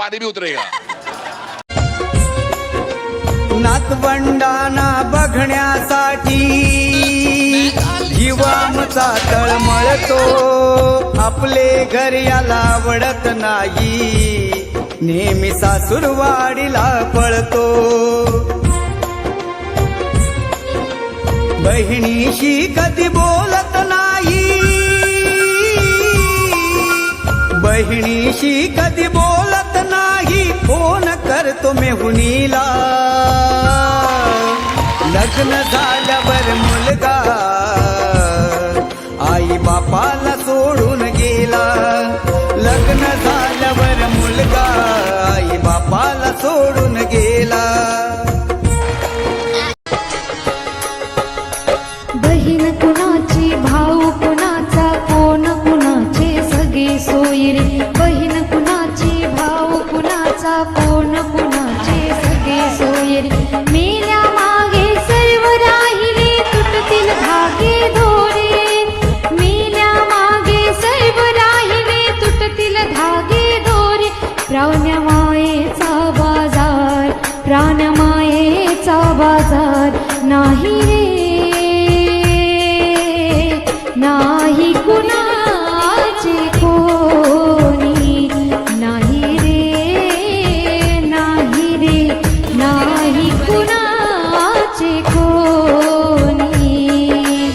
पानी भी उतरेगा. नातवंडांना बघण्यासाठी जीवामचा तळमळतो. आपले घर याला आवडत नाही, नेहमी सासूरवाडीला पळतो. बहिणीशी कधी बोलत नाही, बहिणीशी कधी बोलत नाही. फोन करतो मेहुनीला, लग्न झाल्यावर मुलगा आई बापाला सोडून गेला. लग्न झाल्यावर मुलगा आई बापाला सोडून गेला. बहीण कुणाची, भाऊ कुणाचा, कोण कुणाचे सगळे सोयरे. बहीण कुणाची, भाऊ कुणाचा, कोण कुणाचे सगळे सोयरे. मेल्या मागे सर्व राहिले, तुटतील धागे दोरे. मेल्या मागे सर्व राहिले, तुटतील धागे दोरे. प्राणमायेचा बाजार, प्राणमायेचा बाजार नाही रे.